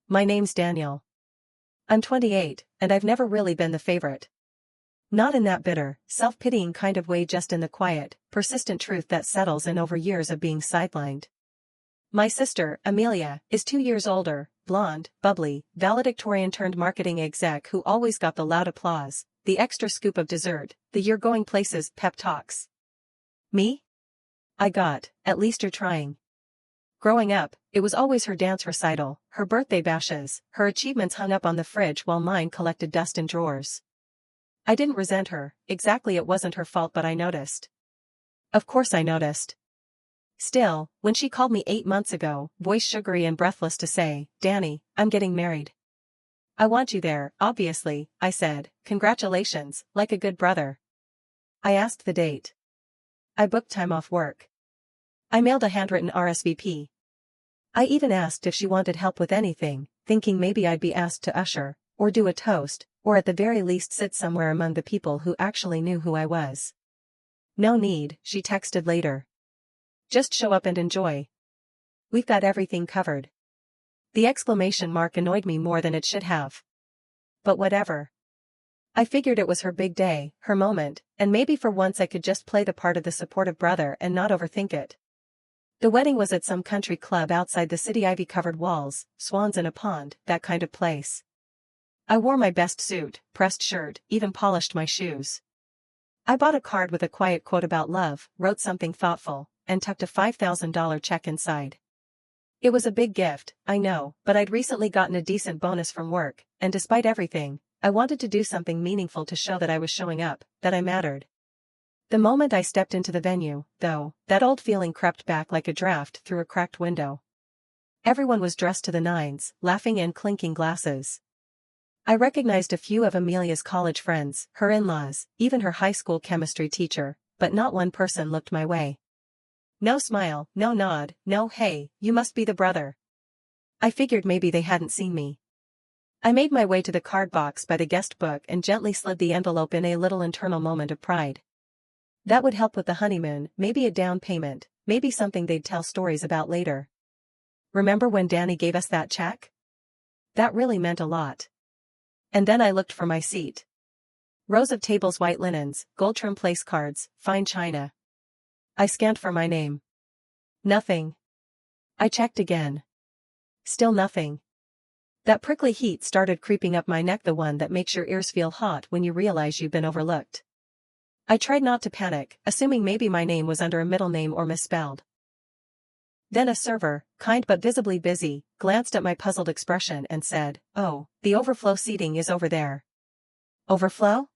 My name's Daniel. I'm 28, and I've never really been the favorite. Not in that bitter, self-pitying kind of way, just in the quiet, persistent truth that settles in over years of being sidelined. My sister, Amelia, is 2 years older, blonde, bubbly, valedictorian-turned-marketing exec who always got the loud applause, the extra scoop of dessert, the "you're going places" pep talks. Me? I got, "At least you're trying." Growing up, it was always her dance recital, her birthday bashes, her achievements hung up on the fridge while mine collected dust in drawers. I didn't resent her, exactly, it wasn't her fault, but I noticed. Of course I noticed. Still, when she called me 8 months ago, voice sugary and breathless, to say, "Danny, I'm getting married. I want you there," obviously, I said, "Congratulations," like a good brother. I asked the date. I booked time off work. I mailed a handwritten RSVP. I even asked if she wanted help with anything, thinking maybe I'd be asked to usher, or do a toast, or at the very least sit somewhere among the people who actually knew who I was. "No need," she texted later. "Just show up and enjoy. We've got everything covered." The exclamation mark annoyed me more than it should have. But whatever. I figured it was her big day, her moment, and maybe for once I could just play the part of the supportive brother and not overthink it. The wedding was at some country club outside the city, ivy-covered walls, swans in a pond, that kind of place. I wore my best suit, pressed shirt, even polished my shoes. I bought a card with a quiet quote about love, wrote something thoughtful, and tucked a $5,000 check inside. It was a big gift, I know, but I'd recently gotten a decent bonus from work, and despite everything, I wanted to do something meaningful to show that I was showing up, that I mattered. The moment I stepped into the venue, though, that old feeling crept back like a draft through a cracked window. Everyone was dressed to the nines, laughing and clinking glasses. I recognized a few of Amelia's college friends, her in-laws, even her high school chemistry teacher, but not one person looked my way. No smile, no nod, no "hey, you must be the brother." I figured maybe they hadn't seen me. I made my way to the card box by the guest book and gently slid the envelope in, a little internal moment of pride. That would help with the honeymoon, maybe a down payment, maybe something they'd tell stories about later. Remember when Danny gave us that check? That really meant a lot. And then I looked for my seat. Rows of tables, white linens, gold trim place cards, fine china. I scanned for my name. Nothing. I checked again. Still nothing. That prickly heat started creeping up my neck, the one that makes your ears feel hot when you realize you've been overlooked. I tried not to panic, assuming maybe my name was under a middle name or misspelled. Then a server, kind but visibly busy, glanced at my puzzled expression and said, "Oh, the overflow seating is over there." "Overflow?"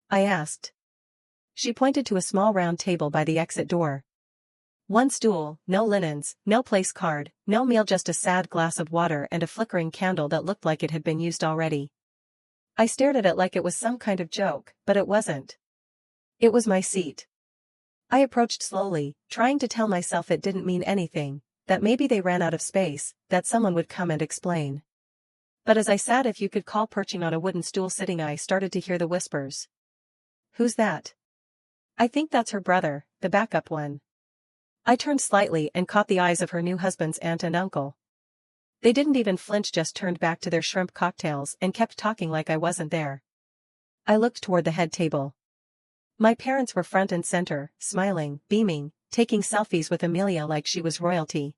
I asked. She pointed to a small round table by the exit door. One stool, no linens, no place card, no meal, just a sad glass of water and a flickering candle that looked like it had been used already. I stared at it like it was some kind of joke, but it wasn't. It was my seat. I approached slowly, trying to tell myself it didn't mean anything, that maybe they ran out of space, that someone would come and explain. But as I sat, if you could call perching on a wooden stool sitting, I started to hear the whispers. "Who's that?" "I think that's her brother, the backup one." I turned slightly and caught the eyes of her new husband's aunt and uncle. They didn't even flinch, just turned back to their shrimp cocktails and kept talking like I wasn't there. I looked toward the head table. My parents were front and center, smiling, beaming, taking selfies with Amelia like she was royalty.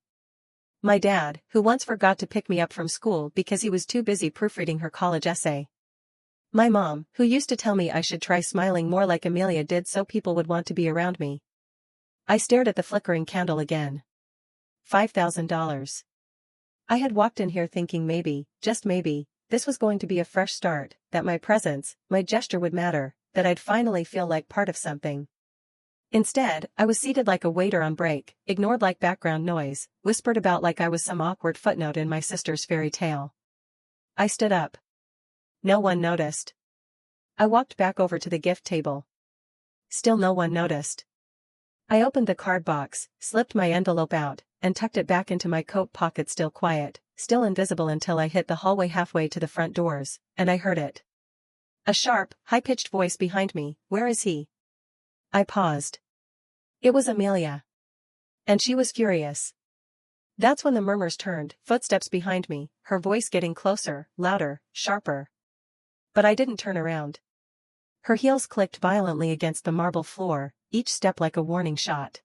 My dad, who once forgot to pick me up from school because he was too busy proofreading her college essay. My mom, who used to tell me I should try smiling more like Amelia did so people would want to be around me. I stared at the flickering candle again. $5,000. I had walked in here thinking maybe, just maybe, this was going to be a fresh start, that my presence, my gesture would matter, that I'd finally feel like part of something. Instead, I was seated like a waiter on break, ignored like background noise, whispered about like I was some awkward footnote in my sister's fairy tale. I stood up. No one noticed. I walked back over to the gift table. Still no one noticed. I opened the card box, slipped my envelope out, and tucked it back into my coat pocket, still quiet, still invisible, until I hit the hallway halfway to the front doors, and I heard it. A sharp, high-pitched voice behind me, "Where is he?" I paused. It was Amelia. And she was furious. That's when the murmurs turned, footsteps behind me, her voice getting closer, louder, sharper. But I didn't turn around. Her heels clicked violently against the marble floor, each step like a warning shot.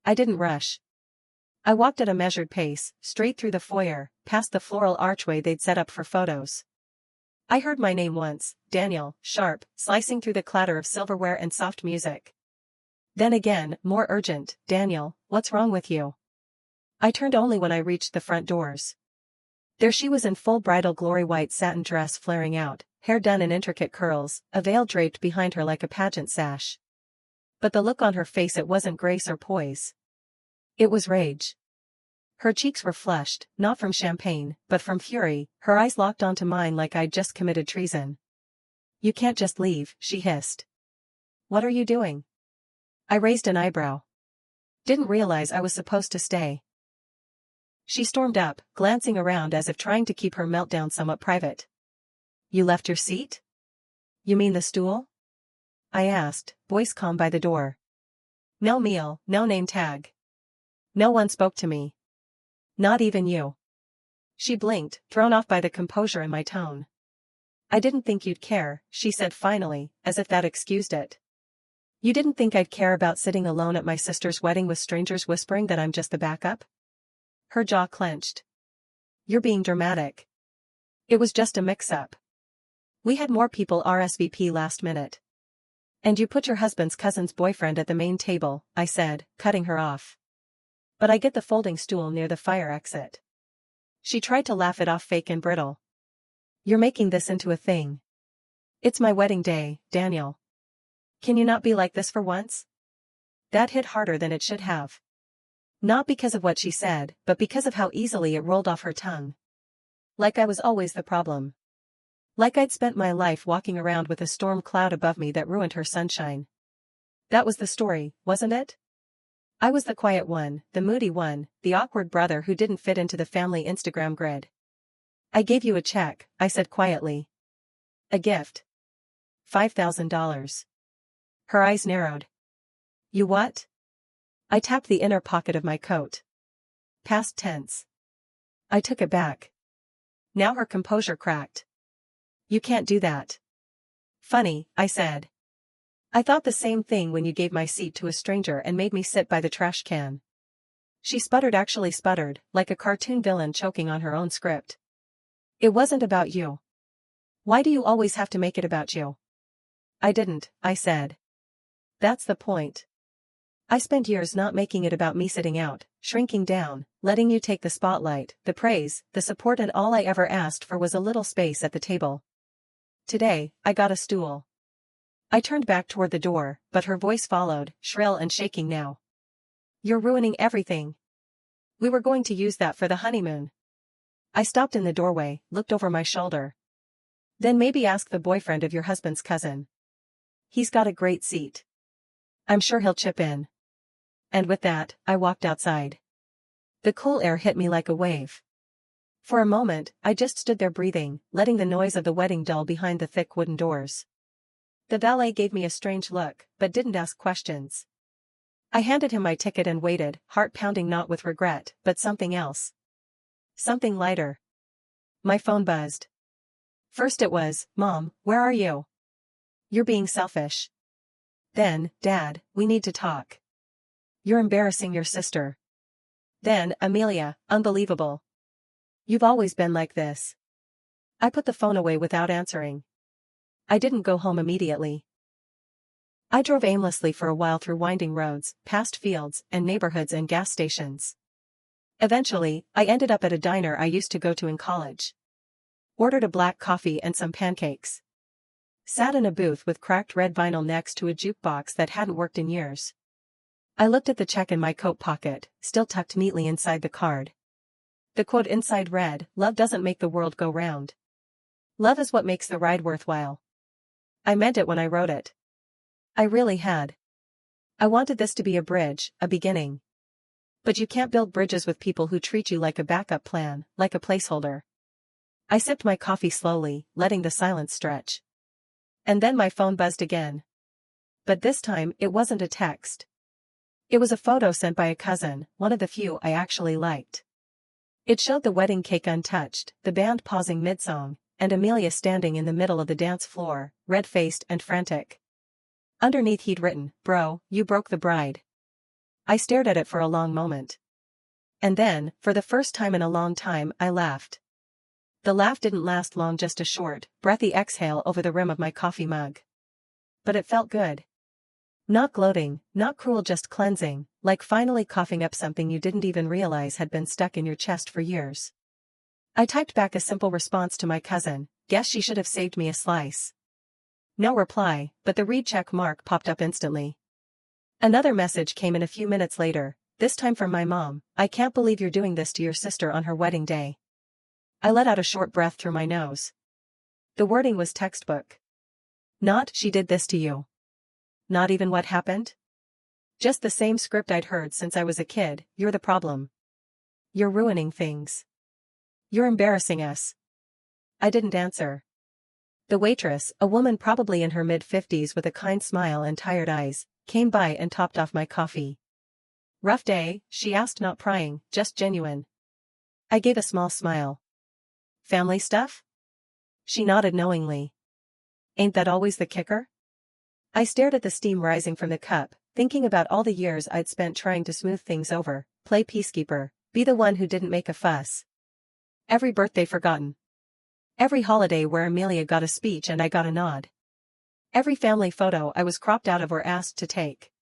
I didn't rush. I walked at a measured pace, straight through the foyer, past the floral archway they'd set up for photos. I heard my name once, Daniel, sharp, slicing through the clatter of silverware and soft music. Then again, more urgent, Daniel, what's wrong with you? I turned only when I reached the front doors. There she was in full bridal glory, white satin dress flaring out, hair done in intricate curls, a veil draped behind her like a pageant sash. But the look on her face, it wasn't grace or poise. It was rage. Her cheeks were flushed, not from champagne, but from fury, her eyes locked onto mine like I'd just committed treason. You can't just leave, she hissed. What are you doing? I raised an eyebrow. Didn't realize I was supposed to stay. She stormed up, glancing around as if trying to keep her meltdown somewhat private. You left your seat? You mean the stool? I asked, voice calm by the door. No meal, no name tag. No one spoke to me. Not even you. She blinked, thrown off by the composure in my tone. I didn't think you'd care, she said finally, as if that excused it. You didn't think I'd care about sitting alone at my sister's wedding with strangers whispering that I'm just the backup? Her jaw clenched. You're being dramatic. It was just a mix-up. We had more people RSVP last minute. And you put your husband's cousin's boyfriend at the main table, I said, cutting her off. But I get the folding stool near the fire exit. She tried to laugh it off, fake and brittle. You're making this into a thing. It's my wedding day, Daniel. Can you not be like this for once? That hit harder than it should have. Not because of what she said, but because of how easily it rolled off her tongue. Like I was always the problem. Like I'd spent my life walking around with a storm cloud above me that ruined her sunshine. That was the story, wasn't it? I was the quiet one, the moody one, the awkward brother who didn't fit into the family Instagram grid. I gave you a check, I said quietly. A gift. $5,000. Her eyes narrowed. You what? I tapped the inner pocket of my coat. Past tense. I took it back. Now her composure cracked. You can't do that. Funny, I said. I thought the same thing when you gave my seat to a stranger and made me sit by the trash can. She sputtered, actually sputtered, like a cartoon villain choking on her own script. It wasn't about you. Why do you always have to make it about you? I didn't, I said. That's the point. I spent years not making it about me, sitting out, shrinking down, letting you take the spotlight, the praise, the support, and all I ever asked for was a little space at the table. Today, I got a stool. I turned back toward the door, but her voice followed, shrill and shaking now. You're ruining everything. We were going to use that for the honeymoon. I stopped in the doorway, looked over my shoulder. Then maybe ask the boyfriend of your husband's cousin. He's got a great seat. I'm sure he'll chip in. And with that, I walked outside. The cool air hit me like a wave. For a moment, I just stood there breathing, letting the noise of the wedding dull behind the thick wooden doors. The valet gave me a strange look, but didn't ask questions. I handed him my ticket and waited, heart pounding, not with regret, but something else. Something lighter. My phone buzzed. First it was, Mom, where are you? You're being selfish. Then, Dad, we need to talk. You're embarrassing your sister. Then, Amelia, unbelievable. You've always been like this. I put the phone away without answering. I didn't go home immediately. I drove aimlessly for a while through winding roads, past fields and neighborhoods and gas stations. Eventually, I ended up at a diner I used to go to in college. Ordered a black coffee and some pancakes. Sat in a booth with cracked red vinyl next to a jukebox that hadn't worked in years. I looked at the check in my coat pocket, still tucked neatly inside the card. The quote inside read, "Love doesn't make the world go round. Love is what makes the ride worthwhile." I meant it when I wrote it. I really had. I wanted this to be a bridge, a beginning. But you can't build bridges with people who treat you like a backup plan, like a placeholder. I sipped my coffee slowly, letting the silence stretch. And then my phone buzzed again. But this time, it wasn't a text. It was a photo sent by a cousin, one of the few I actually liked. It showed the wedding cake untouched, the band pausing mid-song, and Amelia standing in the middle of the dance floor, red-faced and frantic. Underneath he'd written, "Bro, you broke the bride." I stared at it for a long moment. And then, for the first time in a long time, I laughed. The laugh didn't last long, just a short, breathy exhale over the rim of my coffee mug. But it felt good. Not gloating, not cruel, just cleansing, like finally coughing up something you didn't even realize had been stuck in your chest for years. I typed back a simple response to my cousin, "Guess she should have saved me a slice." No reply, but the read check mark popped up instantly. Another message came in a few minutes later, this time from my mom, "I can't believe you're doing this to your sister on her wedding day." I let out a short breath through my nose. The wording was textbook. Not, "She did this to you." Not even what happened. Just the same script I'd heard since I was a kid, "You're the problem. You're ruining things. You're embarrassing us." I didn't answer. The waitress, a woman probably in her mid-50s with a kind smile and tired eyes, came by and topped off my coffee. "Rough day?" she asked, not prying, just genuine. I gave a small smile. "Family stuff?" She nodded knowingly. "Ain't that always the kicker?" I stared at the steam rising from the cup, thinking about all the years I'd spent trying to smooth things over, play peacekeeper, be the one who didn't make a fuss. Every birthday forgotten. Every holiday where Amelia got a speech and I got a nod. Every family photo I was cropped out of or asked to take.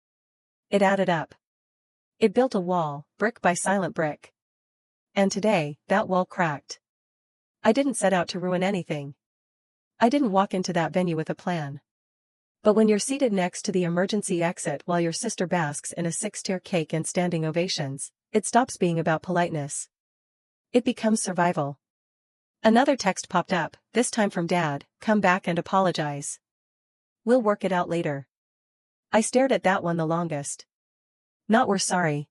It added up. It built a wall, brick by silent brick. And today, that wall cracked. I didn't set out to ruin anything. I didn't walk into that venue with a plan. But when you're seated next to the emergency exit while your sister basks in a 6-tier cake and standing ovations, it stops being about politeness. It becomes survival. Another text popped up, this time from Dad, "Come back and apologize. We'll work it out later." I stared at that one the longest. Not "We're sorry."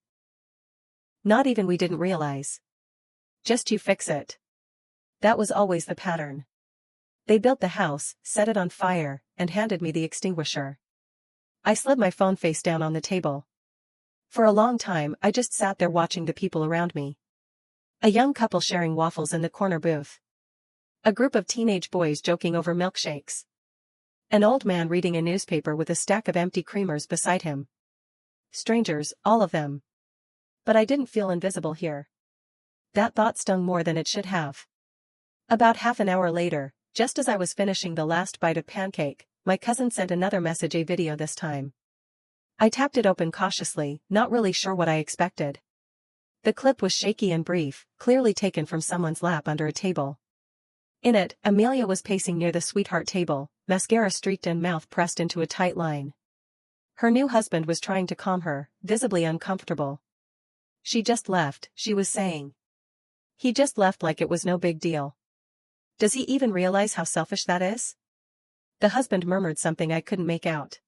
Not even "We didn't realize." Just "You fix it." That was always the pattern. They built the house, set it on fire, and handed me the extinguisher. I slid my phone face down on the table. For a long time I just sat there watching the people around me. A young couple sharing waffles in the corner booth. A group of teenage boys joking over milkshakes. An old man reading a newspaper with a stack of empty creamers beside him. Strangers, all of them. But I didn't feel invisible here. That thought stung more than it should have. About half an hour later, just as I was finishing the last bite of pancake, my cousin sent another message, a video this time. I tapped it open cautiously, not really sure what I expected. The clip was shaky and brief, clearly taken from someone's lap under a table. In it, Amelia was pacing near the sweetheart table, mascara streaked and mouth pressed into a tight line. Her new husband was trying to calm her, visibly uncomfortable. "She just left," she was saying. "He just left like it was no big deal. Does he even realize how selfish that is?" The husband murmured something I couldn't make out.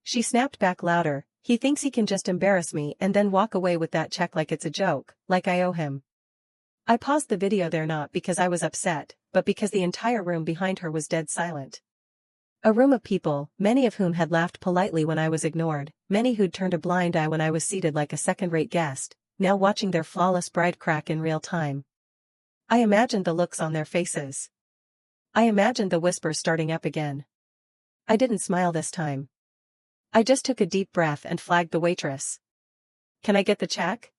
She snapped back louder, "He thinks he can just embarrass me and then walk away with that check like it's a joke, like I owe him." I paused the video there not because I was upset, but because the entire room behind her was dead silent. A room of people, many of whom had laughed politely when I was ignored, many who'd turned a blind eye when I was seated like a second-rate guest, now watching their flawless bride crack in real time. I imagined the looks on their faces. I imagined the whispers starting up again. I didn't smile this time. I just took a deep breath and flagged the waitress. "Can I get the check?"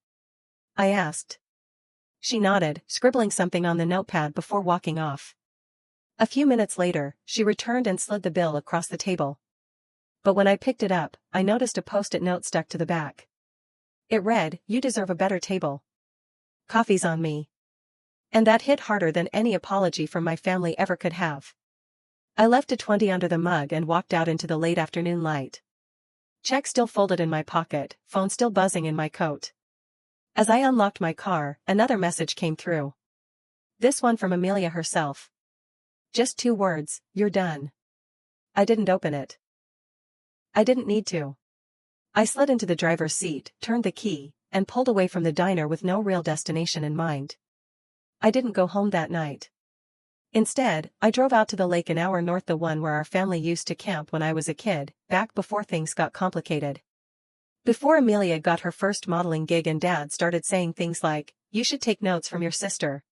I asked. She nodded, scribbling something on the notepad before walking off. A few minutes later, she returned and slid the bill across the table. But when I picked it up, I noticed a post-it note stuck to the back. It read, "You deserve a better table. Coffee's on me." And that hit harder than any apology from my family ever could have. I left a 20 under the mug and walked out into the late afternoon light. Check still folded in my pocket, phone still buzzing in my coat. As I unlocked my car, another message came through. This one from Amelia herself. Just 2 words, "You're done." I didn't open it. I didn't need to. I slid into the driver's seat, turned the key, and pulled away from the diner with no real destination in mind. I didn't go home that night. Instead, I drove out to the lake an hour north, the one where our family used to camp when I was a kid, back before things got complicated. Before Amelia got her first modeling gig and Dad started saying things like, "You should take notes from your sister."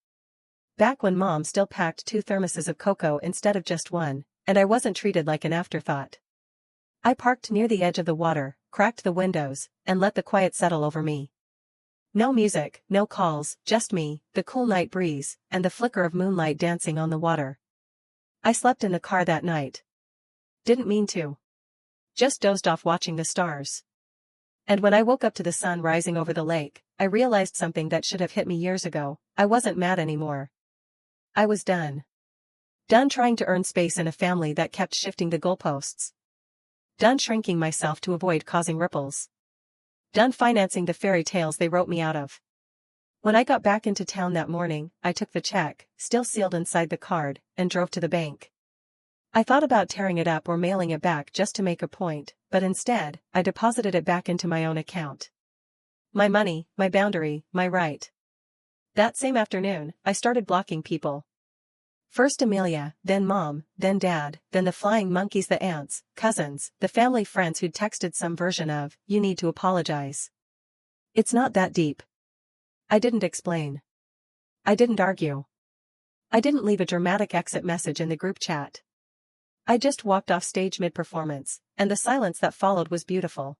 Back when Mom still packed 2 thermoses of cocoa instead of just one, and I wasn't treated like an afterthought. I parked near the edge of the water, cracked the windows, and let the quiet settle over me. No music, no calls, just me, the cool night breeze, and the flicker of moonlight dancing on the water. I slept in the car that night. Didn't mean to. Just dozed off watching the stars. And when I woke up to the sun rising over the lake, I realized something that should have hit me years ago. I wasn't mad anymore. I was done. Done trying to earn space in a family that kept shifting the goalposts. Done shrinking myself to avoid causing ripples. Done financing the fairy tales they wrote me out of. When I got back into town that morning, I took the check, still sealed inside the card, and drove to the bank. I thought about tearing it up or mailing it back just to make a point, but instead, I deposited it back into my own account. My money, my boundary, my right. That same afternoon, I started blocking people. First Amelia, then Mom, then Dad, then the flying monkeys, the aunts, cousins, the family friends who'd texted some version of, "You need to apologize. It's not that deep." I didn't explain. I didn't argue. I didn't leave a dramatic exit message in the group chat. I just walked off stage mid-performance, and the silence that followed was beautiful.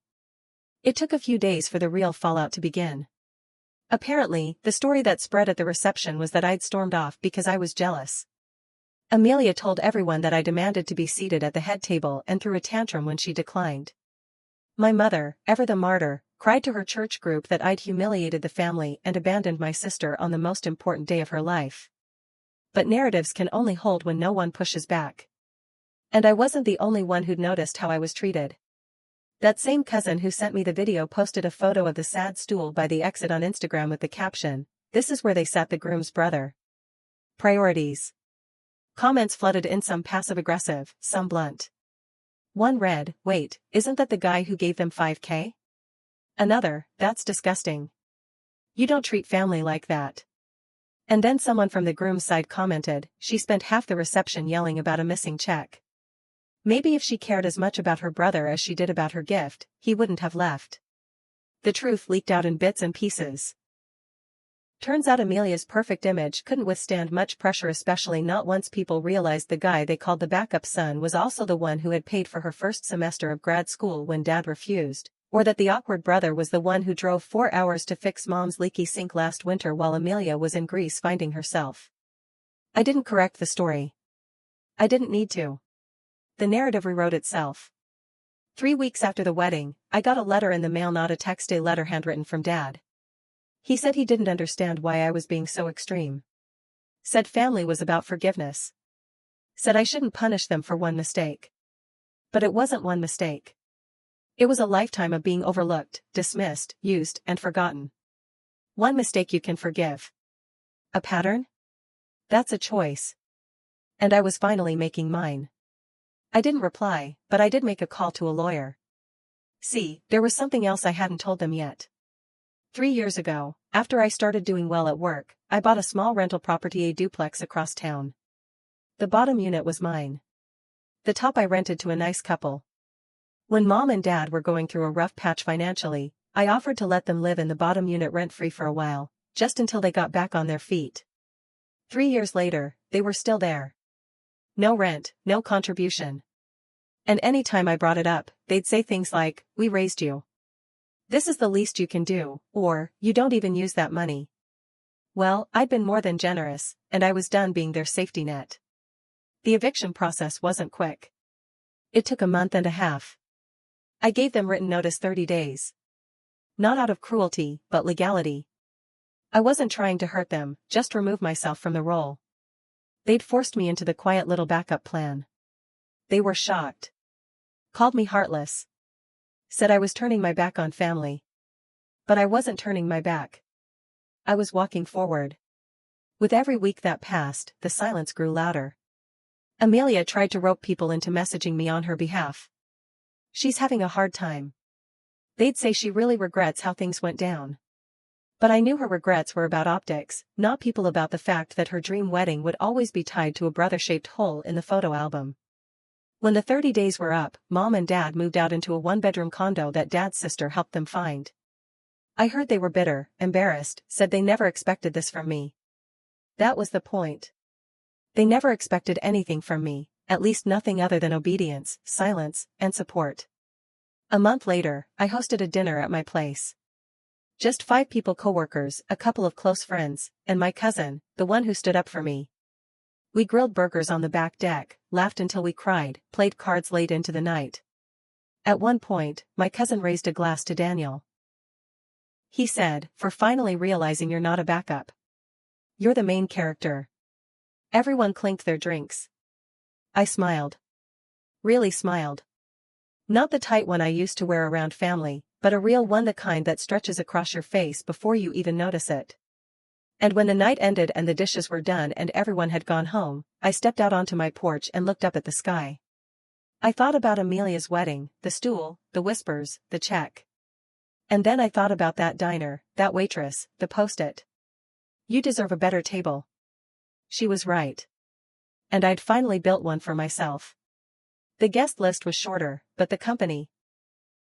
It took a few days for the real fallout to begin. Apparently, the story that spread at the reception was that I'd stormed off because I was jealous. Amelia told everyone that I demanded to be seated at the head table and threw a tantrum when she declined. My mother, ever the martyr, cried to her church group that I'd humiliated the family and abandoned my sister on the most important day of her life. But narratives can only hold when no one pushes back. And I wasn't the only one who'd noticed how I was treated. That same cousin who sent me the video posted a photo of the sad stool by the exit on Instagram with the caption, "This is where they sat the groom's brother." Priorities. Comments flooded in, some passive-aggressive, some blunt. One read, "Wait, isn't that the guy who gave them $5K?" Another, "That's disgusting. You don't treat family like that." And then someone from the groom's side commented, "She spent half the reception yelling about a missing check. Maybe if she cared as much about her brother as she did about her gift, he wouldn't have left." The truth leaked out in bits and pieces. Turns out Amelia's perfect image couldn't withstand much pressure, especially not once people realized the guy they called the backup son was also the one who had paid for her first semester of grad school when Dad refused, or that the awkward brother was the one who drove 4 hours to fix Mom's leaky sink last winter while Amelia was in Greece finding herself. I didn't correct the story. I didn't need to. The narrative rewrote itself. 3 weeks after the wedding, I got a letter in the mail, not a text, a letter handwritten from Dad. He said he didn't understand why I was being so extreme. Said family was about forgiveness. Said I shouldn't punish them for one mistake. But it wasn't one mistake. It was a lifetime of being overlooked, dismissed, used, and forgotten. One mistake you can forgive. A pattern? That's a choice. And I was finally making mine. I didn't reply, but I did make a call to a lawyer. See, there was something else I hadn't told them yet. 3 years ago, after I started doing well at work, I bought a small rental property, a duplex across town. The bottom unit was mine. The top I rented to a nice couple. When Mom and Dad were going through a rough patch financially, I offered to let them live in the bottom unit rent-free for a while, just until they got back on their feet. 3 years later, they were still there. No rent, no contribution. And any time I brought it up, they'd say things like, "We raised you. This is the least you can do," or, "You don't even use that money." Well, I'd been more than generous, and I was done being their safety net. The eviction process wasn't quick. It took a month and a half. I gave them written notice 30 days. Not out of cruelty, but legality. I wasn't trying to hurt them, just remove myself from the role. They'd forced me into the quiet little backup plan. They were shocked. Called me heartless. Said I was turning my back on family. But I wasn't turning my back. I was walking forward. With every week that passed, the silence grew louder. Amelia tried to rope people into messaging me on her behalf. "She's having a hard time. They'd say she really regrets how things went down." But I knew her regrets were about optics, not people, about the fact that her dream wedding would always be tied to a brother-shaped hole in the photo album. When the 30 days were up, Mom and Dad moved out into a one-bedroom condo that Dad's sister helped them find. I heard they were bitter, embarrassed, said they never expected this from me. That was the point. They never expected anything from me, at least nothing other than obedience, silence, and support. A month later, I hosted a dinner at my place. Just 5 people, coworkers, a couple of close friends, and my cousin, the one who stood up for me. We grilled burgers on the back deck, laughed until we cried, played cards late into the night. At one point, my cousin raised a glass to Daniel. He said, "For finally realizing you're not a backup. You're the main character." Everyone clinked their drinks. I smiled. Really smiled. Not the tight one I used to wear around family, but a real one, the kind that stretches across your face before you even notice it. And when the night ended and the dishes were done and everyone had gone home, I stepped out onto my porch and looked up at the sky. I thought about Amelia's wedding, the stool, the whispers, the check. And then I thought about that diner, that waitress, the post-it. "You deserve a better table." She was right. And I'd finally built one for myself. The guest list was shorter, but the company,